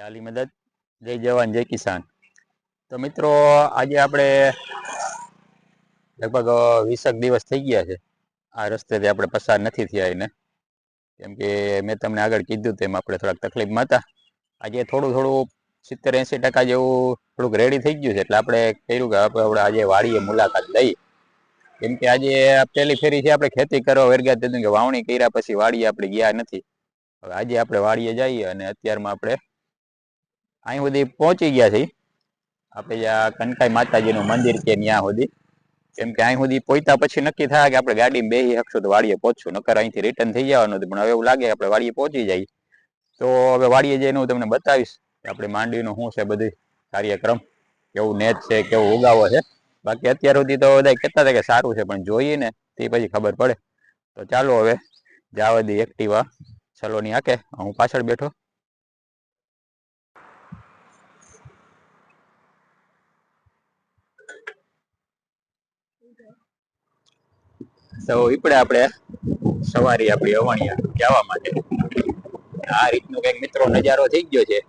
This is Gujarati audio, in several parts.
આલી મદદ, જય જવાન જય કિસાન. તો મિત્રો આજે આપણે લગભગ 20 દિવસ થઈ ગયા છે આ રસ્તેથી આપણે પસાર નથી થયા એને, કેમ કે મેં તમને આગળ કીધું તેમ આપણે થોડાક તકલીફમાં હતા. આજે થોડું 70-80% જેવું થોડુંક રેડી થઈ ગયું છે, એટલે આપણે કહ્યું કે આપણે આજે વાડીએ મુલાકાત લઈ. કેમ કે આજે પહેલી ફેરી છે આપણે ખેતી કરવા વેરગા કે વાવણી કર્યા પછી વાડીએ આપણે ગયા નથી. હવે આજે આપણે વાડીએ જઈએ અને અત્યારમાં આપણે અહીં સુધી પહોંચી ગયા છે. આપણે જ્યાં કનકાઈ માતાજીનું મંદિર છે ત્યાં સુધી, કેમ કે અહીં સુધી પહોંચ્યા પછી નક્કી થાય કે આપણે ગાડીમાં બેસી શકશું તો વાડીએ પહોંચશું, નકર અહીંથી રિટર્ન થઈ જવાનું હતું. પણ હવે એવું લાગે આપણે વાડીએ પહોંચી જાય. તો હવે વાડીએ જઈને હું તમને બતાવીશ કે આપણે માંડવીનું શું છે બધું કાર્યક્રમ, કેવું નેચ છે, કેવું ઉગાવો છે. બાકી અત્યાર સુધી તો બધા કહેતા હતા કે સારું છે, પણ જોઈએ ને તે પછી ખબર પડે. તો ચાલો હવે જવા દઈએ એક્ટિવા સલોની આકે, હું પાછળ બેઠો. તો ઈપડે આપણે સવારી આપણી અવાણિયા જવા માટે આ રીતનો કઈક મિત્રો નજારો થઈ ગયો છે.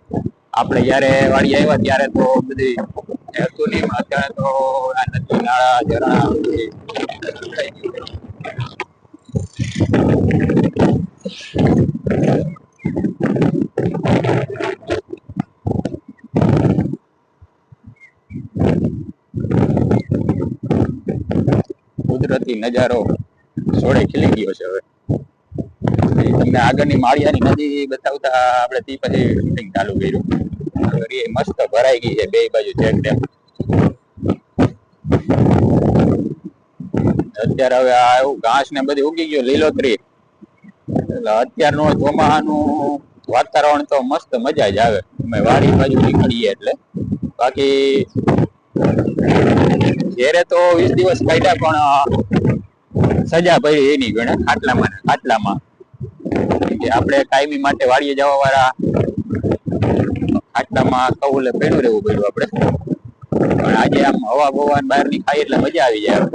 આપણે જયારે વાડી આવ્યા ત્યારે તો બધી હતું નહીં, અત્યારે તો આ નદી નાળા ઝરણા કુદરતી નજારો સોળે ખીલી ગયો છે. હવે તમને આગળની માળિયાની નદી બતાવતા આપણે તે પછી શૂટિંગ ચાલુ કર્યું. મસ્ત ભરાઈ ગઈ છે બે બાજુ ચેક ડેમ. અત્યારે હવે આ એવું ઘાસ ને બધી ઉગી ગયો લીલોતરી, એટલે અત્યારનું ચોમાસાનું વાતાવરણ તો મસ્ત મજા જ આવે અમે વાડી બાજુ નીકળીએ એટલે. બાકી ઘેરે તો 20 દિવસ કાઢ્યા, પણ સજા પડી એની ગણે ખાટલામાં કે આપણે કાયમી માટે વાડીએ જવા વાળા ખાટલામાં કૌલે પડ્યું રહેવું પડ્યું આપણે. પણ આજે આમ હવા બવા બહાર ની ખાઈ એટલે મજા આવી જાય.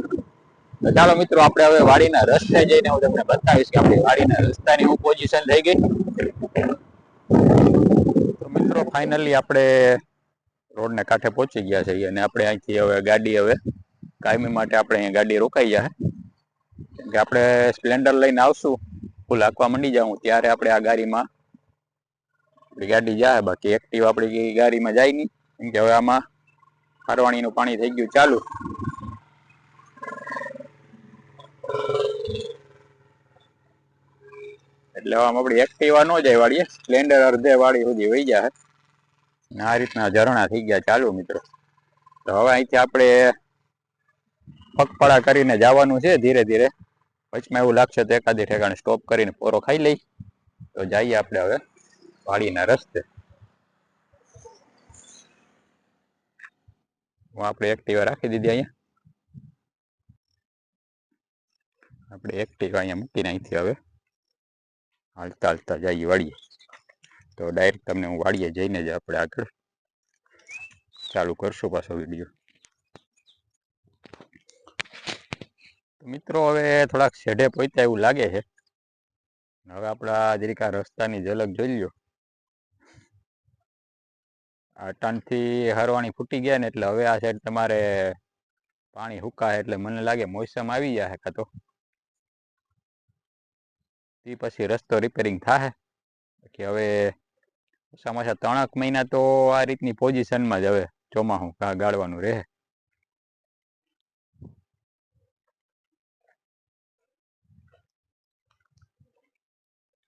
તો ચાલો મિત્રો આપણે હવે વાડીના રસ્તે જઈને હું તમને બતાવીશ કે આપણી વાડીના રસ્તાની હું પોઝિશન થઈ ગઈ. તો મિત્રો ફાઇનલી આપણે રોડને કાંઠે પહોંચી ગયા છે અને આપણે અહીંથી હવે ગાડી હવે કાયમી માટે આપણે અહીંયા ગાડી રોકાઈ જાય. કેમ કે આપણે સ્પ્લેન્ડર લઈને આવશું, ફૂલ હાંકવા માંડી જાઉં ત્યારે આપણે આ ગાડીમાં આપણી ગાડી જાય. બાકી એક્ટિવ આપણી ગાડીમાં જાય નહીં, કેમ કે હવે આમાં ખારવાણીનું પાણી થઈ ગયું ચાલુ. એટલે આમ આપણી એક્ટિવા ન જાય વાડીએ, સ્પ્લેન્ડર અડધે વાડી સુધી વહી જાય. આ રીતના ઝરણા થઈ ગયા ચાલુ મિત્રો. તો હવે અહીંથી આપણે પગપાળા કરીને જવાનું છે ધીરે ધીરે. વચમાં એવું લાગશે તો એકાદી ઠેકાણે સ્ટોપ કરીને પોરો ખાઈ લઈ. તો જઈએ આપણે હવે વાડીના રસ્તે. હું આપણે એક્ટિવા રાખી દીધી અહીંયા. આપણે એક્ટિવા અહીંયા મૂકીને અહીંથી હવે હાલતા હાલતા જઈએ વાડીએ. તો ડાયરેક્ટ તમને હું વાડીએ જઈને જ આપણે આગળ ચાલુ કરશું પાછો વિડીયો. મિત્રો હવે થોડાક શેઢે પહોંચ્યા એવું લાગે છે. હવે આપણા જરીક આ રસ્તાની ઝલક જોઈ લ્યો. આ ટનથી હરવાણી ફૂટી ગયા ને એટલે હવે આ સાઈડ તમારે પાણી હુકાય એટલે મને લાગે મોસમ આવી જાય કાં તો તે પછી રસ્તો રિપેરિંગ થાય. કે હવે ઓછામાં ઓછા 3 મહિના તો આ રીતની પોઝિશનમાં જ હવે ચોમાસું ગાળવાનું રહે.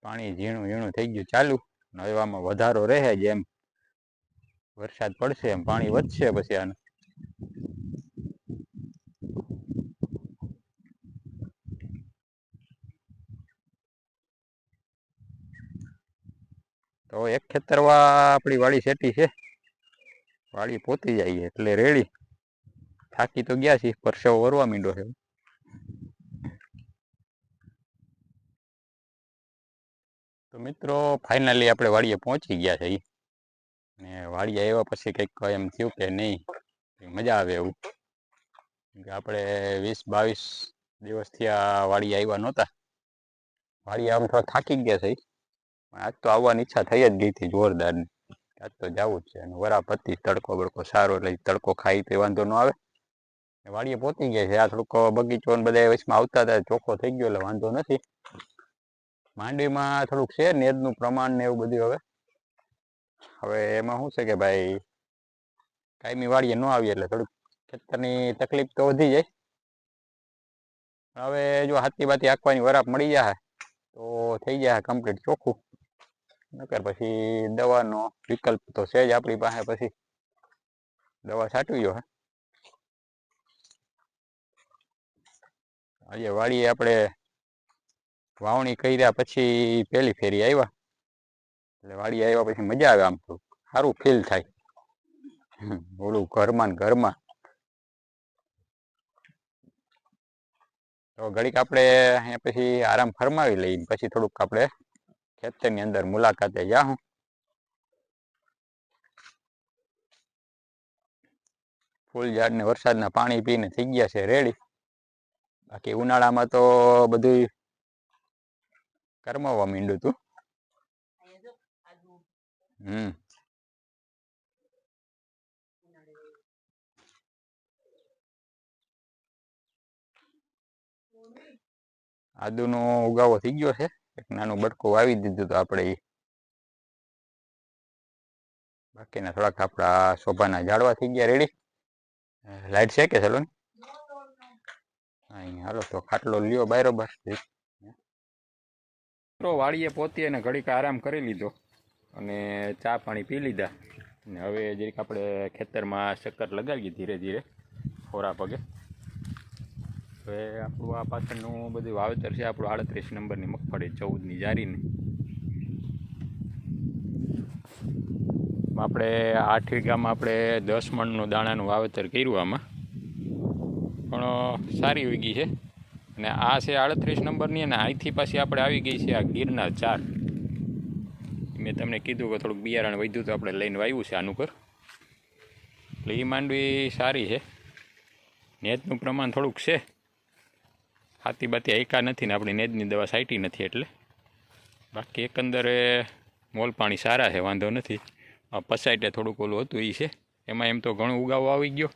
પાણી ઝીણું ઝીણું થઈ ગયું ચાલુ. હવે આમાં વધારો રહે, જેમ વરસાદ પડશે એમ પાણી વધશે પછી આનું. તો એક ખેતરવા આપણી વાડી સેટી છે, વાડી પોતી જાય એટલે રેડી. થાકી તો ગયા છીએ, પરસેવો વરવા માંડ્યો છે. તો મિત્રો ફાઇનલી આપણે વાડીએ પહોંચી ગયા છે. ને વાડીએ આવ્યા પછી કંઈક એમ થયું કે નહીં મજા આવે એવું. કે આપણે 20-22 દિવસથી આ વાડીએ આવ્યા નહોતા. વાડીએ આમ થોડા થાકી ગયા છે, આજ તો આવવાની ઈચ્છા થઈ જ ગઈ હતી જોરદાર. આજ તો જવું જ છે. અને વરાપતિ તડકો બડકો સારો એટલે તડકો ખાઈ તે વાંધો ન આવે. વાડીએ પહોંચી ગયા છે. આ થોડુંક બગીચો ને બધા વચમાં આવતા હતા, ચોખ્ખો થઈ ગયો એટલે વાંધો નથી. માંડવીમાં થોડુંક છે નેદનું પ્રમાણ ને એવું બધું. હવે એમાં શું છે કે ભાઈ કાયમી વાડીએ ન આવીએ એટલે થોડુંક ખેતરની તકલીફ તો વધી જાય. હવે જો હાથી બાતી આંકવાની વરાપ મળી જાય તો થઈ જાય કમ્પ્લીટ ચોખ્ખું. નકર પછી દવાનો વિકલ્પ તો છે જ આપણી પાસે, પછી દવા છાંટવી જો. આજે વાડીએ આપણે વાવણી કર્યા પછી પહેલી ફેરી આવ્યા એટલે વાડીએ આવ્યા પછી મજા આવે. આમ તો સારું ફીલ થાય. ઓલું ઘરમાં ને ઘરમાં. તો ઘડીક આપણે અહીંયા પછી આરામ ફરમાવી લઈએ, પછી થોડુંક આપણે ખેતરની અંદર મુલાકાતે જાઉં. ફૂલ ઝાડ ને વરસાદના પાણી પીને થઈ ગયા છે રેડી. બાકી ઉનાળામાં તો બધું કરમાવા માંડ્યું હતું. આદુનો ઉગાવો થઈ ગયો છે. એક નાનું બટકું વાવી દીધું તો આપણે. બાકીના થોડાક આપણા શોભાના ઝાડવા થઈ ગયા રેડી. લાઈટ છે કે ચાલો ને હાલો તો ખાટલો લ્યો બરાબર. વાડીએ પહોંચી અને ઘડીક આરામ કરી લીધો અને ચા પાણી પી લીધા. અને હવે જરીક આપણે ખેતરમાં ચક્કર લગાવીએ ધીરે ધીરે ખોરા પગે. હવે આપણું આ પાછળનું બધું વાવેતર છે આપણું 38 નંબરની મગફળી 14ની જારીને. આપણે 8 વીઘામાં આપણે 10 મણનું દાણાનું વાવેતર કર્યું આમાં, પણ સારી વીઘી છે. અને આ છે 38 નંબરની. અને અહીંથી પાછી આપણે આવી ગઈ છે આ ગિરનાર 4. મેં તમને કીધું કે થોડુંક બિયારણ વધ્યું તો આપણે લઈને વાવ્યું છે આનું પર. એટલે એ માંડવી સારી છે. નેદનું પ્રમાણ થોડુંક છે. હાથી બાતી આયકા નથી ને આપણી નેદની દવા છાંટી નથી એટલે. બાકી એકંદરે મોલ પાણી સારા છે, વાંધો નથી. પસાઈટે થોડુંક ઓલું હતું એ છે. એમાં એમ તો ઘણો ઉગાવો આવી ગયો.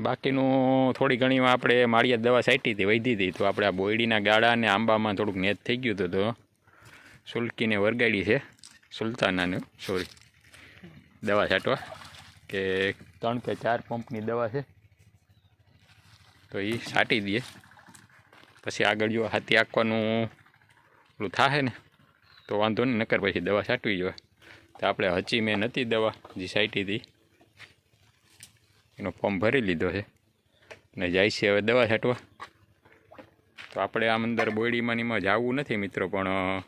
બાકીનું થોડી ઘણીમાં આપણે માળિયા દવા છાંટી હતી, વધી હતી. તો આપણે આ બોયડીના ગાળા અને આંબામાં થોડુંક નેદ થઈ ગયું હતું. તો સુલકીને વરગાડી છે, સુલતાનાને સોરી, દવા છાંટવા કે 3 કે 4 પંપની દવા છે. તો એ છાંટી દઈએ પછી આગળ જો હાથી આંકવાનું ઓલું થાય ને તો વાંધો નહીં, નકર પછી દવા છાંટવી જોઈએ. તો આપણે હજી મેં નથી દવા જે છાંટી હતી એનો ફોર્મ ભરી લીધો છે ને જાય છે હવે દવા છાંટવા. તો આપણે આમ અંદર બોયડીમાં એમાં જવું નથી મિત્રો, પણ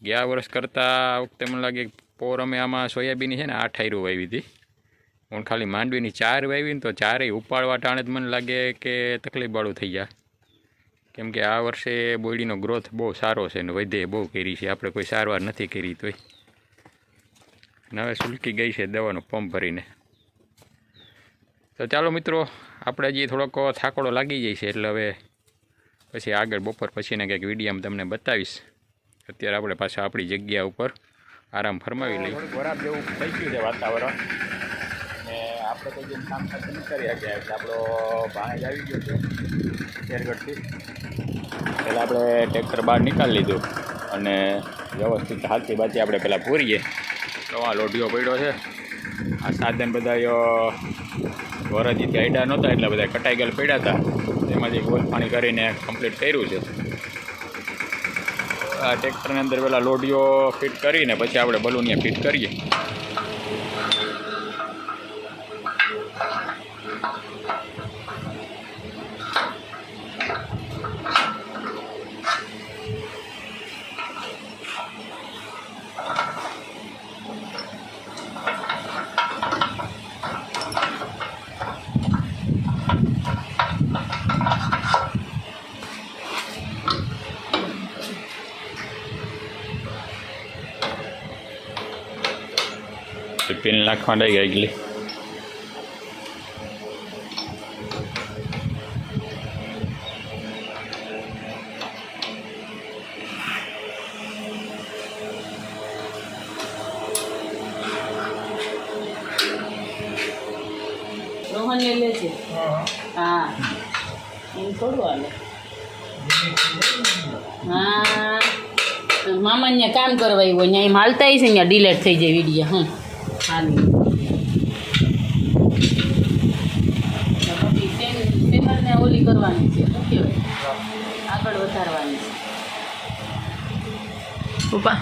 ગયા વર્ષ કરતાં આ વખતે મને લાગે પોર અમે આમાં સોયાબીન છે ને 8 હાયરું વાવી હતી. હું ખાલી માંડવીની 4 વાવી ને તો 4 ઉપાડવા ટાણે જ મને લાગે કે તકલીફવાળું થઈ જાય. કેમ કે આ વર્ષે બોયડીનો ગ્રોથ બહુ સારો છે ને વધે બહુ કરી છે. આપણે કોઈ સારવાર નથી કરી તોય. ને હવે સુલકી ગઈ છે દવાનો પંપ ભરીને. તો ચાલો મિત્રો, આપણે હજી થોડોક થાકડો લાગી જાય છે એટલે હવે પછી આગળ બપોર પછીના કંઈક વિડીયોમાં તમને બતાવીશ. અત્યારે આપણે પાછા આપણી જગ્યા ઉપર આરામ ફરમાવી લઈએ. બરાબર જેવું થઈ ગયું છે વાતાવરણ ને આપણે તો જેમ કામ સાથે નીકળી ગયા એટલે આપણો ભાણેજ આવી ગયો છે શેરગઢથી. પહેલાં આપણે ટ્રેક્ટર બહાર નીકાળી લીધું અને વ્યવસ્થિત હાથી બાથી આપણે પહેલાં પૂરીએ. તો આ લોઢિયો પડ્યો છે. આ સાધન બધા વરજીથી આઈડા નહોતા એટલે બધા કટાઈ ગયેલ પડ્યા હતા. એમાંથી ગોલ પાણી કરીને કમ્પ્લીટ કર્યું છે. આ ટ્રેક્ટરની અંદર પહેલાં લોઢિયો ફિટ કરીને પછી આપણે બલૂનિયા ફિટ કરીએ. પિન નાખવા દઈ ગઈ. હા એમ થોડું હાલે. હા મામા અહીંયા કામ કરવા આવ્યો અહીંયા એમ હાલતા છે અહીંયા ડિલેટ થઈ જાય વિડીયો. હું હાલી ચેનલને ઓલી કરવાની છે શું કહેવાય આગળ વધારવાની છે પપ્પા.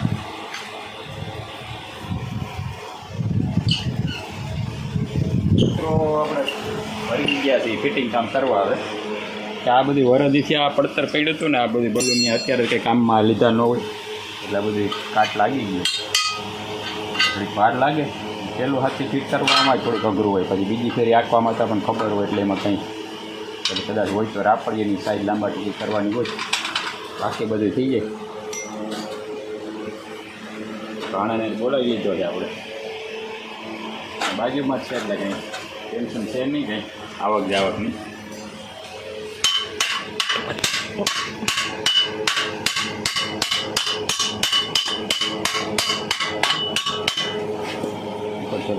તો આપણે ભરી ગયા છીએ ફિટિંગ કામ કરવા આવે કે આ બધી વરદીથી આ પડતર પડ્યું હતું ને આ બધી બલૂનની અત્યારે કંઈ કામમાં લીધા ન હોય એટલે બધી કાટ લાગી ગઈ થોડીક વાર લાગે. પહેલું હાથથી ફિટ કરવામાં થોડુંક અઘરું હોય પછી બીજી ફેરી આંકવામાં તો પણ ખબર હોય એટલે એમાં કંઈ એટલે કદાચ હોય તો રાપડીની સાઈડ લાંબા ટીકી કરવાની હોય બાકી બધું થઈ જાય. ભાણાને બોલાવી લીધો છે આપણે બાજુમાં જ છે એટલે કંઈ ટેન્શન છે નહીં કંઈ આવક જાવકની.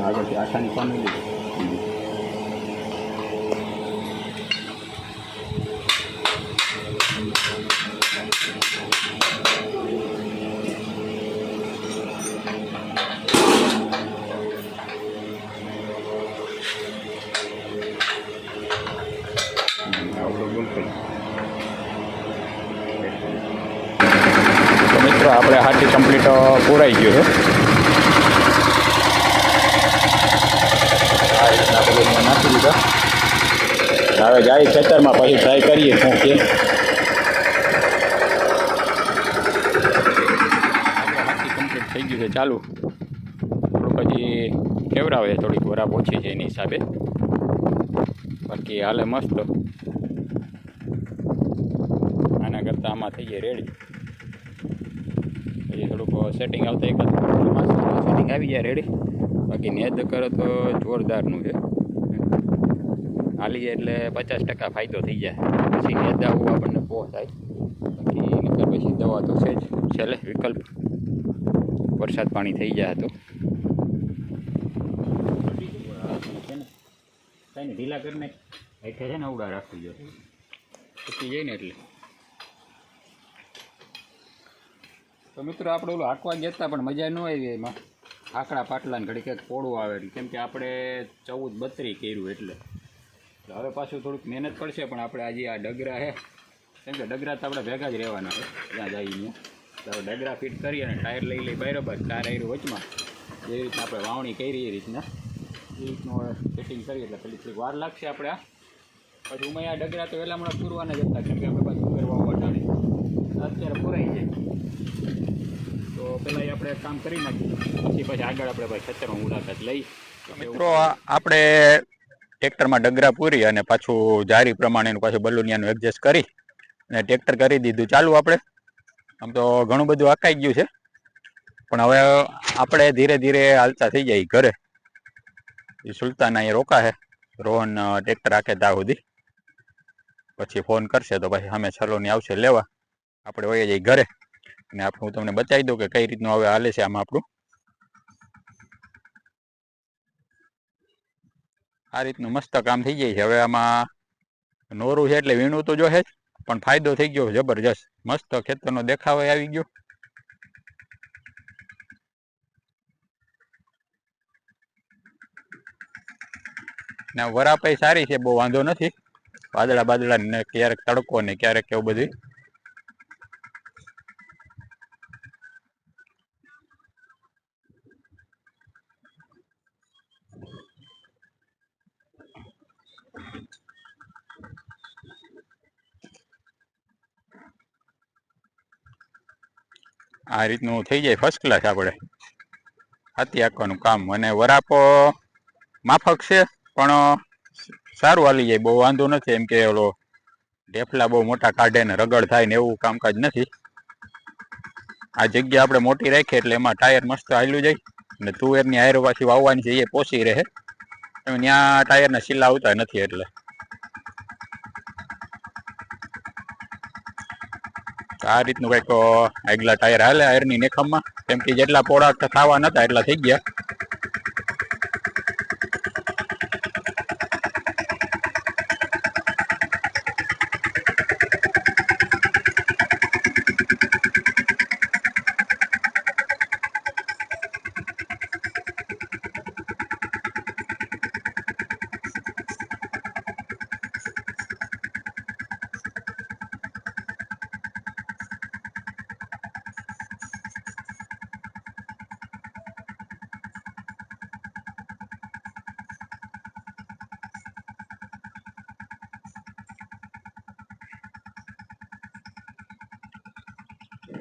આગળથી આખાની પામી લીધી. મિત્રો આપણે હાથી કમ્પ્લીટ પૂરાઈ ગયું છે. આ રીતના બધું નાખી દીધા. હવે જાય ખેતરમાં પછી ટ્રાય કરીએ શું કે હાથી કમ્પ્લીટ થઈ ગયું છે ચાલુ. થોડુંક હજી કેવરાવે થોડીક વરાપ ઓછી છે એની હિસાબે બાકી હાલે મસ્ત. આના કરતાં આમાં થઈ જાય રેડી. પછી થોડુંક સેટિંગ આવતા એક સેટિંગ આવી જાય રેડી. બાકી નેદ કરો તો જોરદારનું છે. હાલી જાય એટલે 50% ફાયદો થઈ જાય. પછી નેદ આવવું આપણને બહુ થાય. બાકી નકર પછી દવા તો છે જ છેલ્લે વિકલ્પ. વરસાદ પાણી થઈ જાય તો કઈ ઢીલા કરીને હેઠે છે ને ઉડા રાખવી જોઈએ પછી જાય ને એટલે. તો મિત્રો આપણે ઓલું હાંકવા ગયા હતા પણ મજા ન આવી એમાં. આકડા પાટલા ને ઘડી કંઈક પોળું આવે એટલે કેમ કે આપણે 14-32 કર્યું એટલે હવે પાછું થોડુંક મહેનત પડશે. પણ આપણે આજે આ ડગરા છે કેમ કે ડગરા તો આપણે ભેગા જ રહેવાના છે ત્યાં જઈને. તો ડગરા ફિટ કરી અને ટાયર લઈ લઈ બરાબર 4 આયરું વચમાં જે રીતના આપણે વાવણી કરી એ રીતના એ રીતનું સેટિંગ કરીએ એટલે પેલી થોડીક વાર લાગશે. આપણે આ પછી ઉમય આ ડગરા તો વહેલા હમણાં પૂરવાના જ હતા કેમ કે આપણે પાછું ઉમેર વાવવાના અત્યારે પૂરાઈ જાય. તો પહેલાં આપણે કામ કરી નાખીએ પછી આગળ આપણે ભાઈ ખેતરમાં મુલાકાત લઈ. મિત્રો આપણે ટ્રેક્ટરમાં ડગરા પૂરી અને પાછું જારી પ્રમાણેનું પાછું બલુનિયાનું એડજસ્ટ કરી અને ટ્રેક્ટર કરી દીધું ચાલુ. આપણે આમ તો ઘણું બધું અકાઈ ગયું છે પણ હવે આપણે ધીરે ધીરે હાલતા થઈ જાય ઘરે. એ સુલતાન અહીંયા રોકા છે રોહન ટ્રેક્ટર આખે ત્યાં સુધી પછી ફોન કરશે તો પછી અમે સલોની આવશે લેવા. આપણે વહી જઈએ ઘરે અને આપણે હું તમને બતાવી દઉં કે કઈ રીતનું હવે હાલે છે આમાં આપણું. આ રીતનું મસ્ત કામ થઈ જાય છે. હવે આમાં નોરું છે એટલે વીણું તો જો છે જ પણ ફાયદો થઈ ગયો જબરજસ્ત. મસ્ત ખેતરનો દેખાવ આવી ગયો. ને વરાપાઈ સારી છે બહુ વાંધો નથી. વાદળા બાદળા ને ક્યારેક તડકો ને ક્યારેક એવું બધું. આ રીતનું થઈ જાય ફર્સ્ટ ક્લાસ આપણે હાથી આંકવાનું કામ. અને વરાપો માફક છે પણ સારું હાલી જાય બહુ વાંધો નથી. એમ કે ઓલો ઢેફલા બહુ મોટા કાઢે ને રગડ થાય ને એવું કામકાજ નથી. આ જગ્યા આપણે મોટી રાખીએ એટલે એમાં ટાયર મસ્ત હાલ્યું જાય અને તુવેરની હાયર પાછી વાવવાની છે એ પોસી રહે. ત્યાં ટાયરના સિલ્લા આવતા નથી એટલે આ રીતનું કંઈક આગલા ટાયર હાલે હાયરની નેખમમાં. કેમ કે જેટલા પોળા થવા નતા એટલા થઈ ગયા.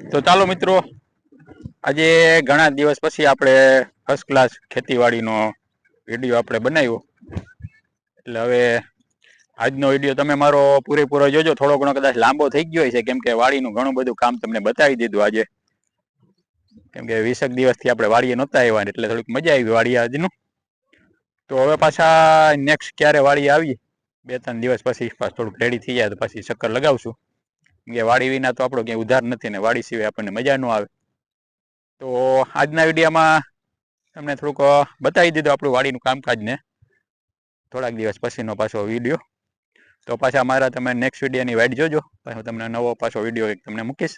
તો ચાલો મિત્રો, આજે ઘણા દિવસ પછી આપણે ફર્સ્ટ ક્લાસ ખેતીવાડીનો વિડીયો આપણે બનાવ્યો. એટલે હવે આજનો વિડીયો તમે મારો પૂરેપૂરો જોજો. થોડો ઘણો કદાચ લાંબો થઈ ગયો છે, કેમ કે વાડીનું ઘણું બધું કામ તમને બતાવી દીધું આજે. કેમ કે 20 દિવસથી આપણે વાડીએ નહોતા આવ્યા, એટલે થોડીક મજા આવી વાડીએ આજનું. તો હવે પાછા નેક્સ્ટ ક્યારે વાડીએ આવી 2-3 દિવસ પછી પાછું થોડુંક રેડી થઈ જાય તો પછી ચક્કર લગાવશું. કે વાડી વિના તો આપણો ક્યાંય ઉધાર નથી ને વાડી સિવાય આપણને મજા ન આવે. તો આજના વિડીયોમાં તમને થોડુંક બતાવી દીધું આપણું વાડીનું કામકાજ ને થોડાક દિવસ પછીનો પાછો વિડીયો. તો પાછા મારા તમે નેક્સ્ટ વિડીયોની વાઇટ જોજો. પાછો તમને નવો પાછો વિડીયો એક તમને મૂકીશ.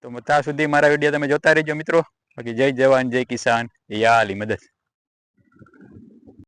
તો ત્યાં સુધી મારા વિડીયો તમે જોતા રહેજો મિત્રો. બાકી જય જવાન જય કિસાન, યા અલી મદદ.